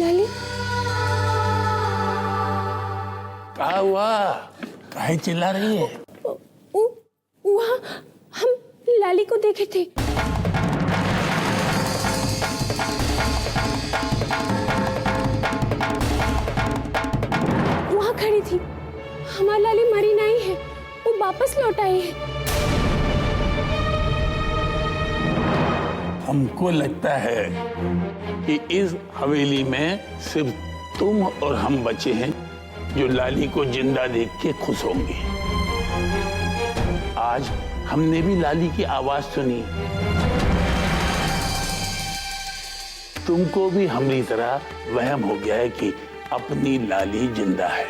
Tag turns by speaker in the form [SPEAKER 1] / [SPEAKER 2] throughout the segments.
[SPEAKER 1] लाली
[SPEAKER 2] क्या हुआ? काहे चिल्ला रही है?
[SPEAKER 1] वहाँ हम लाली को देखे थे। वहाँ खड़ी थी। हमारी लाली मरी नहीं है, वो वापस लौट आई है।
[SPEAKER 2] हमको लगता है कि इस हवेली में सिर्फ तुम और हम बचे हैं जो लाली को जिंदा देख के खुश होंगे। आज हमने भी लाली की आवाज सुनी। तुमको भी हमारी तरह वहम हो गया है कि अपनी लाली जिंदा है।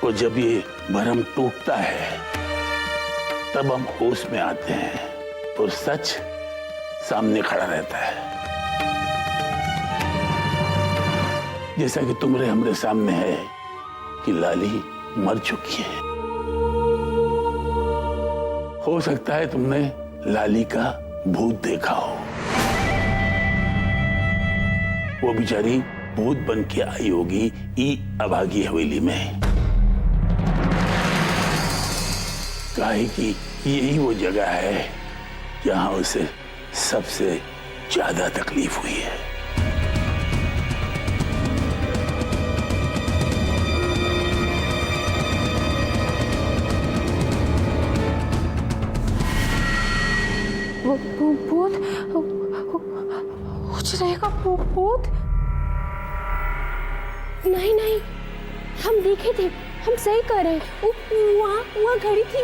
[SPEAKER 2] और जब ये भरम टूटता है तब हम होश में आते हैं और सच सामने खड़ा रहता है। जैसा कि तुम्हारे हमरे सामने है कि लाली मर चुकी है। हो सकता है तुमने लाली का भूत देखा हो। वो बेचारी भूत बन के आई होगी ई अभागी हवेली में। काहे कि यही वो जगह है जहां उसे सबसे ज्यादा तकलीफ हुई है।
[SPEAKER 1] भूत रहेगा। भूत नहीं नहीं, हम देखे थे, हम सही कर रहे हैं। वहाँ खड़ी थी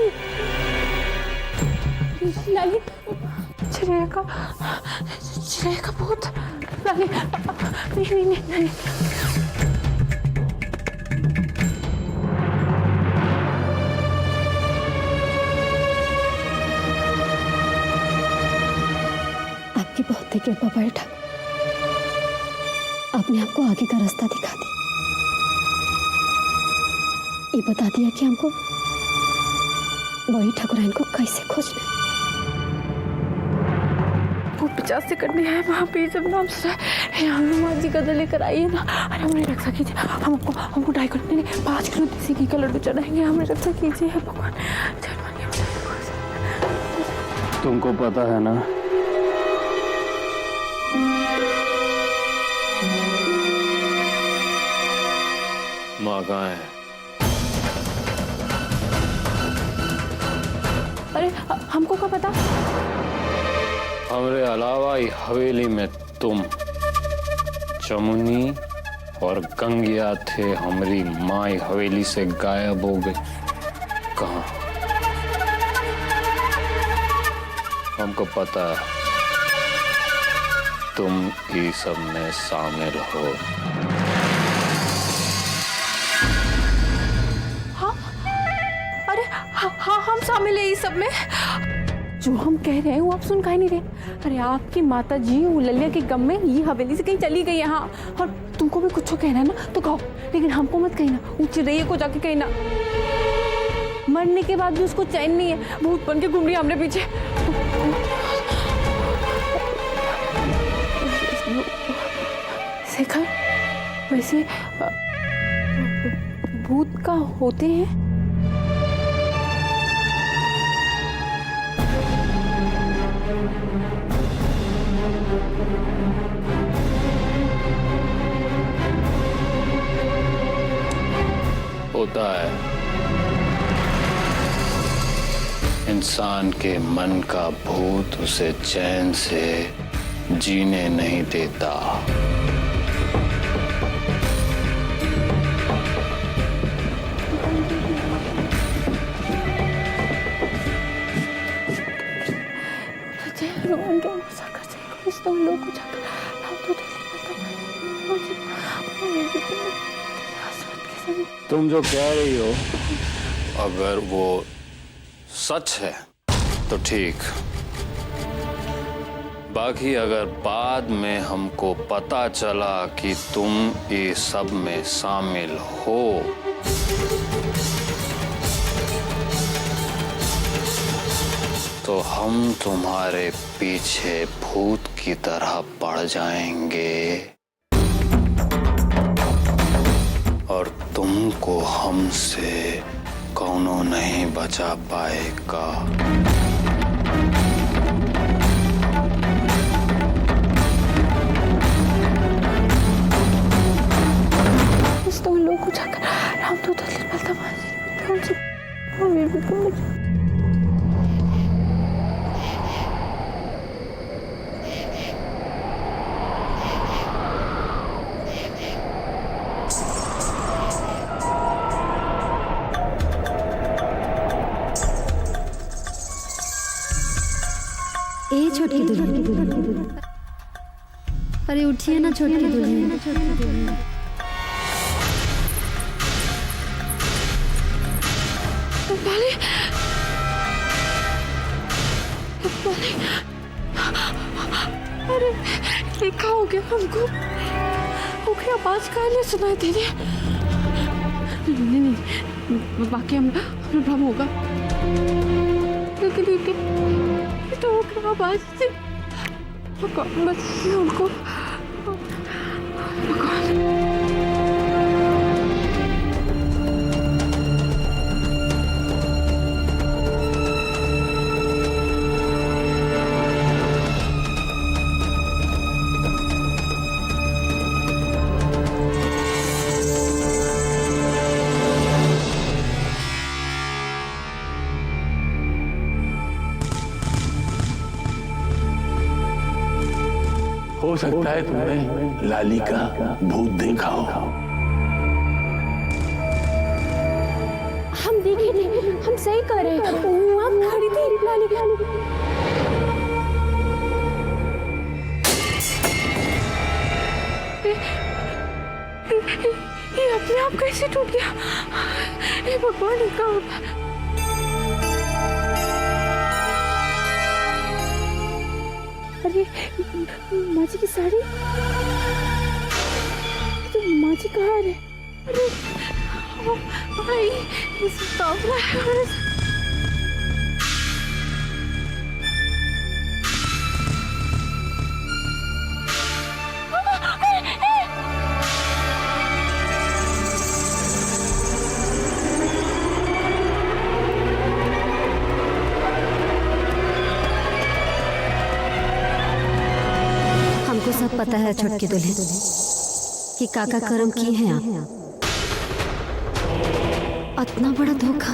[SPEAKER 1] लाली। चिड़ेगा भूत। लाली नहीं। आपकी बहुत ही कृपा बड़े ठाकुर, आपने हमको आगे का रास्ता दिखा दिया। ये बता दिया कि हमको बड़ी ठाकुराइन को कैसे खोजना है। वो 50 से करने आए वहाँ पे जब नाम से हनुमान जी गदा लेकर आइए ना। अरे हमें रक्षा कीजिए, हमको 5 किलो देसी घी का लड्डू चढ़ाएंगे। हमें रक्षा कीजिए भगवान।
[SPEAKER 3] तुमको पता है ना माँ कहाँ है?
[SPEAKER 1] अरे हमको क्या पता?
[SPEAKER 3] हमरे अलावा ही हवेली में तुम, जमुनी और गंगिया थे। हमारी माँ हवेली से गायब हो गई। कहाँ? हमको पता है तुम ये सब में शामिल हो।
[SPEAKER 1] हाँ हम शामिल है इस सब में। जो हम कह रहे हैं वो आप सुन काहे नहीं रहे? अरे आपकी माता जी वो ललिया के गम में ये हवेली से कहीं चली गई है। हाँ, और तुमको भी कुछ कहना है ना तो कहो, लेकिन हमको मत कहना। वो चिड़ैया को जाके कहना। मरने के बाद भी उसको चैन नहीं है, भूत बन के घूम रही है हमरे पीछे। शेखर, वैसे भूत का होते हैं?
[SPEAKER 3] होता है। इंसान के मन का भूत उसे चैन से जीने नहीं देता। तुम जो कह रही हो अगर वो सच है तो ठीक, बाकी अगर बाद में हमको पता चला कि तुम ये सब में शामिल हो तो हम तुम्हारे पीछे भूत की तरह पड़ जाएंगे और तुमको हमसे कौनो नहीं बचा पाएगा।
[SPEAKER 1] तो उन लोगों को जाकर राम तो पलता
[SPEAKER 4] ए छोटी दुल्हन, अरे उठिए ना छोटी दुल्हन।
[SPEAKER 1] अरे लिखा हो गया हमको, ओके आवाज का नहीं सुनाई दे रही। नहीं बाकी हम भ्रम होगा, लेकिन तो ओके आवाज से बस हमको
[SPEAKER 2] हो सकता है तुमने लाली का भूत देखा हो।
[SPEAKER 1] हम देखे थे, हम सही कर रहे हैं, वहाँ खड़ी थी लाली। ये अपने आप कैसे टूट गया? ये भगवान ही का अरे माँ जी की साड़ी, तो माँ जी कहाँ है? अरे भाई
[SPEAKER 4] हमको सब पता है छोटकी दुल्हन कि काका कर्म किए हैं आप। इतना बड़ा धोखा,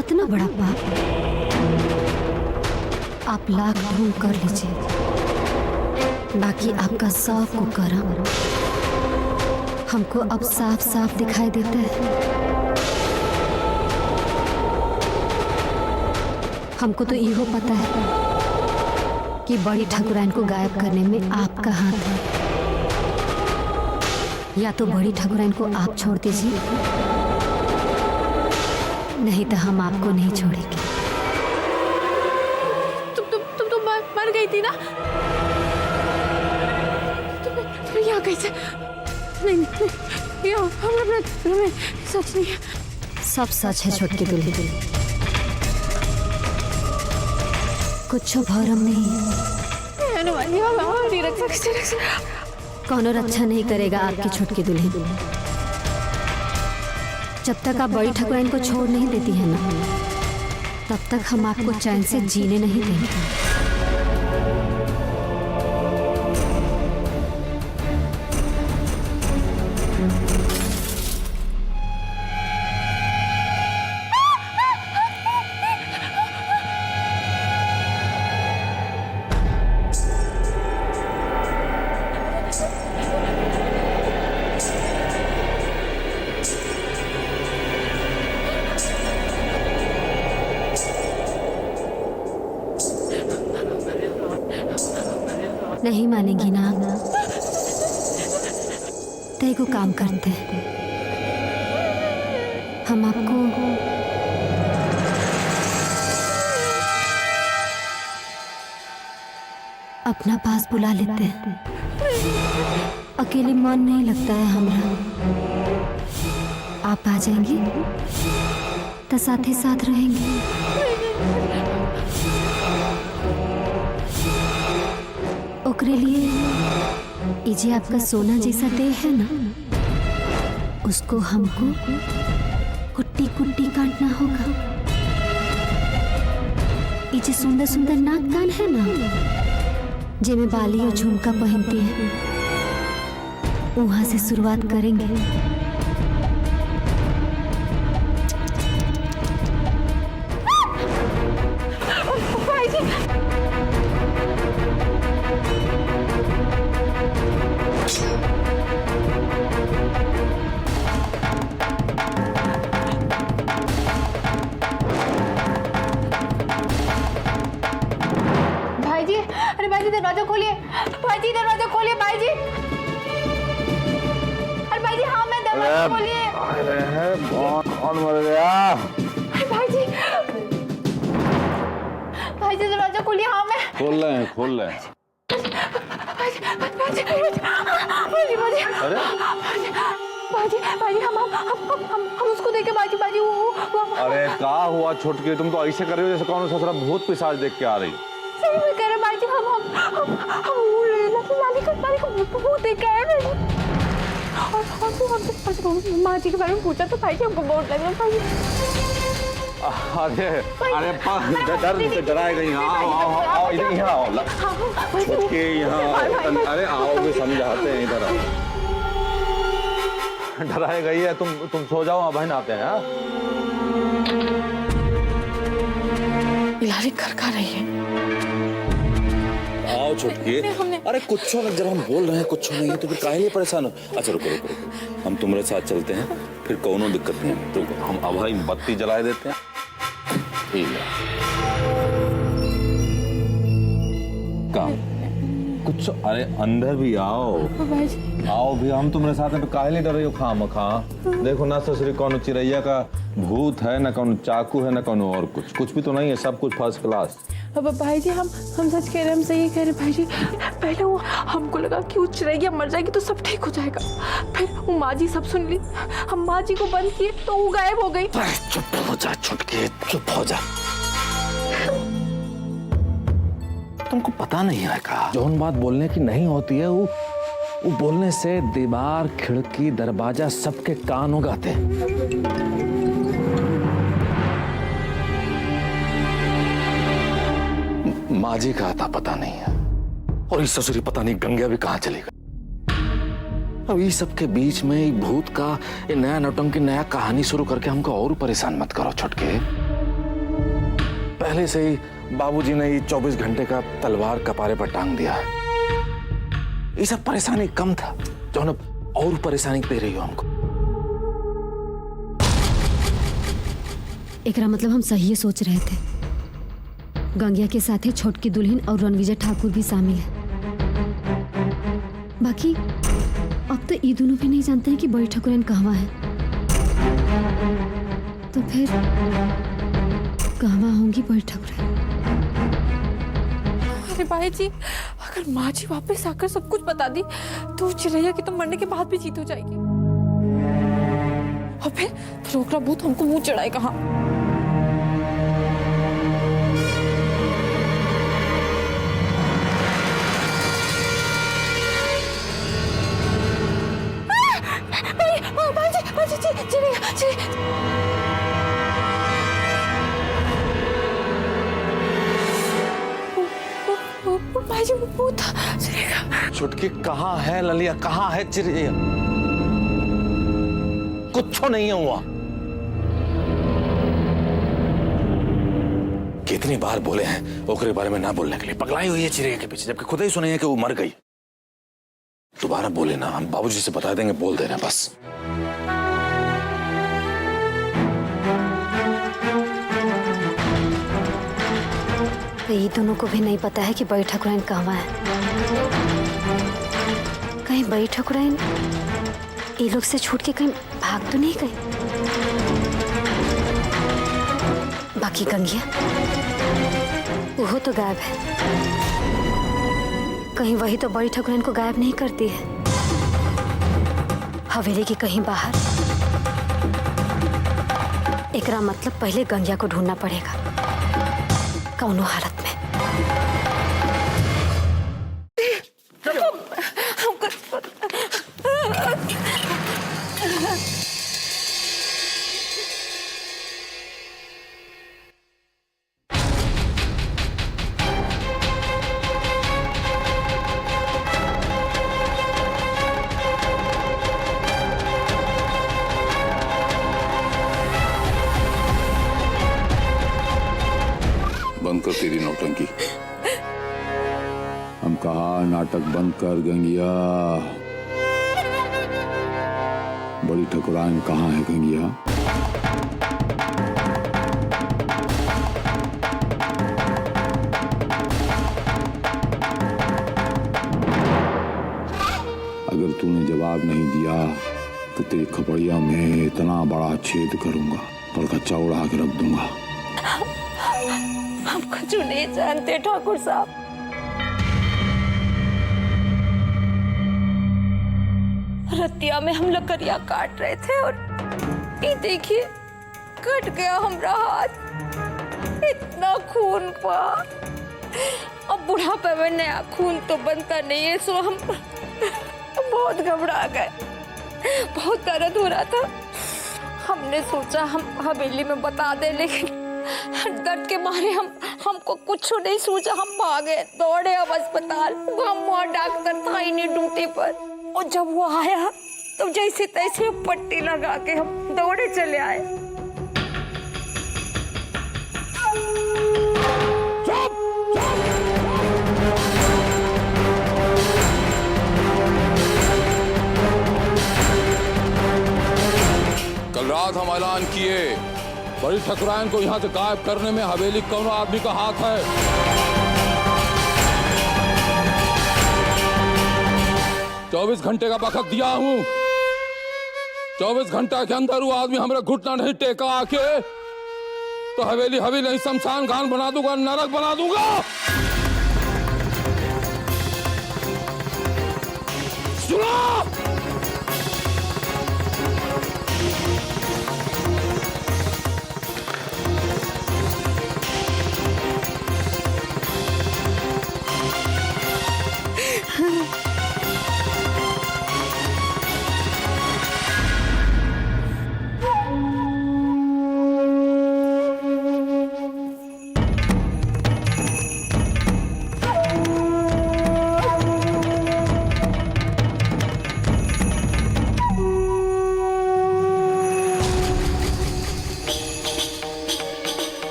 [SPEAKER 4] इतना बड़ा पाप आप लाख ढूंढ कर लीजिए, बाकी आपका सब को कर्म हमको अब साफ साफ दिखाई देता है। हमको तो इहो पता है कि बड़ी ठाकुराइन को गायब करने में आपका हाथ है। या तो बड़ी ठाकुराइन को आप छोड़ दीजिए, नहीं तो हम आपको नहीं छोड़ेंगे।
[SPEAKER 1] तुम तो मर गई थी ना? तुम यहाँ कैसे? नहीं सच नहीं है।
[SPEAKER 4] सब सच है छोटकी दुल्हन, कुछ भरम नहीं है। कौनो रक्षा नहीं करेगा आपकी छोटकी दुल्हन। जब तक आप बड़ी ठाकुराइन को छोड़ नहीं देती है ना, तब तक हम आपको चैन से जीने नहीं देंगे। नहीं मानेंगी ना आप? तय को काम करते हैं, हम आपको अपना पास बुला लेते हैं। अकेले मन नहीं लगता है हमारा, आप आ जाएंगे तो साथ ही साथ रहेंगे। ओकरे लिए ये जे आपका सोना जैसा देह है ना, उसको हमको कुट्टी कुट्टी काटना होगा। ये जो सुंदर सुंदर नाक कान है ना, जिनमें बाली और झुमका पहनती है, वहां से शुरुआत करेंगे।
[SPEAKER 1] भाई जी, भाई जी, अरे भाई जी दरवाजा खोलिए, भाई जी दरवाजा खोलिए, भाई जी, अरे भाई जी, हाँ मैं दरवाजा खोलिए।
[SPEAKER 5] कौन मर गया?
[SPEAKER 1] अरे भाई जी दरवाजा खोलिए, हाँ मैं
[SPEAKER 5] खोल रहे हैं। अरे
[SPEAKER 1] बाजी हम उसको देखे बाजी वो
[SPEAKER 5] अरे क्या हुआ छोटके, तुम तो ऐसे कर रहे हो जैसे कौन ससुरा भूत पिशाच देख के आ रही।
[SPEAKER 1] सही में कह रहे बाजी, हम लाली को भूत देख के आए हैं। और माँ जी के बारे में पूछा तो भाई जी हमको बहुत लग रहा।
[SPEAKER 5] अरे डराए नहीं। आओ इधर, यहाँ आओ छोटके, यहाँ अरे आओ, भी समझाते हैं, इधर आओ। डराए गई है, तुम सो जाओ, बहन आते हैं।
[SPEAKER 1] लाली कर खा रही है।
[SPEAKER 5] आओ छुटकी। अरे कुछ नहीं, जब हम बोल रहे हैं कुछ नहीं है तो फिर काहे लिए परेशान हो। अच्छा रुको, हम तुम्हारे साथ चलते हैं, फिर कोनो दिक्कत नहीं है। रुको, हम अब भाई बत्ती जलाए देते हैं। ठीक है, काम कुछ। अरे अंदर भी आओ भी, हम तुम्हारे साथ हैं, काहे लिए डर रही हो खामखा। देखो ना ससुरी, कौन चिड़ैया का भूत है, ना कौन चाकू है, ना कौन और कुछ भी तो नहीं है, सब कुछ फर्स्ट क्लास।
[SPEAKER 1] अब भाई जी हम सच कह रहे हैं, हम सही कह रहे हैं भाई जी। पहले वो हमको लगा कि वो चिड़ैया मर जाएगी तो सब ठीक हो जाएगा, फिर वो माँ जी सब सुन ली, हम माँ जी को बंद किए तो वो गायब हो गई।
[SPEAKER 5] चुप हो जा छुटकी, चुप हो जा। तुमको पता नहीं है का, जौन बात बोलने की नहीं होती है वो बोलने से दीवार, खिड़की, दरवाजा सबके कान उगाते हैं। माँ जी का आता पता नहीं है, और इस ससुरी पता नहीं गंगा भी कहाँ चली गई। अब इस सब के बीच में ये भूत का ये नया नौटंकी, नया कहानी शुरू करके हमको और परेशान मत करो छुटके। पहले से ही बाबूजी ने ये 24 घंटे का तलवार कपारे पर टांग दिया है। ये सब परेशानी कम था, जो ना और परेशानी दे रही हो हमको।
[SPEAKER 4] एकरा मतलब हम सही सोच रहे थे। गंगिया के साथ ही छोटकी दुल्हन और रणविजय ठाकुर भी शामिल है। बाकी अब तो ये दोनों भी नहीं जानते हैं कि बड़ी ठाकुरन कहाँ है, तो फिर कहाँ होंगी बड़ी ठाकुरन।
[SPEAKER 1] अरे भाई जी, अगर माँ जी वापस आकर सब कुछ बता दी तो चिड़ैया की तो मरने के बाद भी जीत हो जाएगी, और फिर ओकरा भूत हमको मुंह चढ़ाएगा। हाँ
[SPEAKER 5] छुटकी कहाँ है ललिया, कहाँ है चिड़िया? कुछ नहीं हुआ। कितनी बार बोले हैं ओकरे बारे में ना बोलने के लिए, पगलाई हुई है चिड़िया के पीछे, जबकि खुद ही सुने हैं कि वो मर गई। दोबारा बोले ना, हम बाबूजी से बता देंगे, बोल दे रहे हैं बस।
[SPEAKER 4] तो ये दोनों को भी नहीं पता है कि बड़ी ठाकुराइन कहाँ है। कहीं बड़ी ठाकुराइन ये लोग से छूट के कहीं भाग तो नहीं गई। बाकी गंगिया वो तो गायब है, कहीं वही तो बड़ी ठाकुराइन को गायब नहीं करती है। हवेली की कहीं बाहर। एकरा मतलब पहले गंगिया को ढूंढना पड़ेगा। कौनो हालत में।
[SPEAKER 6] बंद कर तेरी नौटंकी। हम कहा नाटक बंद कर गंगिया। बड़ी ठकुराइन कहाँ है गंगिया? अगर तूने जवाब नहीं दिया तो तेरी खपड़िया में इतना बड़ा छेद करूंगा और कच्चा उड़ा के रख दूंगा।
[SPEAKER 1] हम कुछ नहीं जानते ठाकुर साहब। रतिया में हम लकड़ियां काट रहे थे और ये देखिए कट गया हमारा हाथ। इतना खून हुआ। अब बुढ़ापे में नया खून तो बनता नहीं है, सो हम बहुत घबरा गए। बहुत दर्द हो रहा था। हमने सोचा हम हवेली में बता दे, लेकिन दर्द के मारे हमको कुछ नहीं सूझा। हम भागे दौड़े अब अस्पताल। वहाँ डॉक्टर था ही नहीं ड्यूटी पर, और जब वो आया तो जैसे तैसे पट्टी लगा के हम दौड़े चले आए।
[SPEAKER 6] कल रात हम ऐलान किए बड़ी ठकुराइन को यहाँ से गायब करने में हवेली कौन आदमी का हाथ है। 24 घंटे का वक्त दिया हूँ। 24 घंटा के अंदर वो आदमी हमारा घुटना नहीं टेका आके तो हवेली नहीं शमशान घाट बना दूंगा, नरक बना दूंगा। सुनो,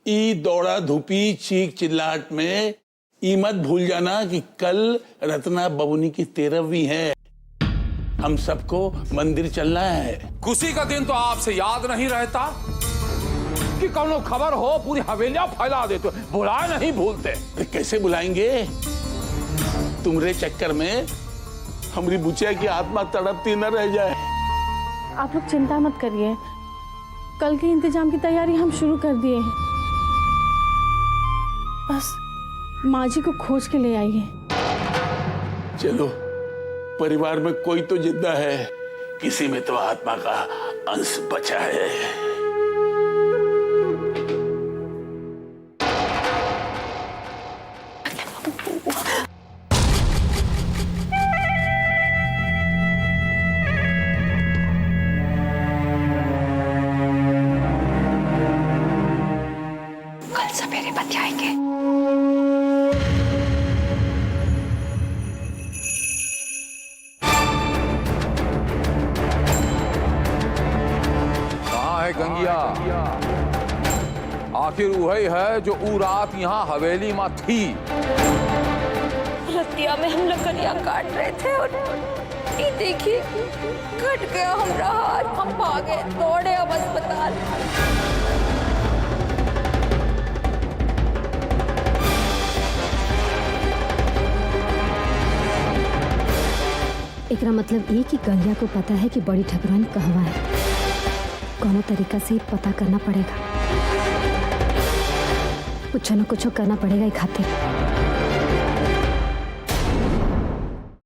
[SPEAKER 2] ई दौड़ा धूपी चीख चिल्लाहट में ई मत भूल जाना कि कल रत्ना बबुनी की 13वीं है। हम सबको मंदिर चलना है।
[SPEAKER 6] खुशी का दिन तो आपसे याद नहीं रहता कि कौनो खबर हो पूरी हवेलियां फैला देते, बुलाए नहीं भूलते।
[SPEAKER 2] कैसे बुलाएंगे? तुम्हारे चक्कर में हमारी बुचिया की आत्मा तड़पती न रह जाए।
[SPEAKER 1] आप लोग चिंता मत करिए, कल के इंतजाम की तैयारी हम शुरू कर दिए हैं। बस माँ जी को खोज के ले आइए।
[SPEAKER 2] चलो, परिवार में कोई तो जिंदा है, किसी में तो आत्मा का अंश बचा है।
[SPEAKER 1] कल सवेरे बतियाएंगे।
[SPEAKER 6] गंगिया आखिर वही है जो ऊ रात यहाँ हवेली में थी।
[SPEAKER 1] रतिया में हम लकड़ियां काट रहे थे और ये देखिए कट गया हमारा हाथ। हम भागे दौड़े अब अस्पताल।
[SPEAKER 4] एकरा मतलब ये कि गंगिया को पता है कि बड़ी ठकुराइन कहवा है। कोनो तरीका से पता करना पड़ेगा। कुछ न कुछ करना पड़ेगा ये खातिर।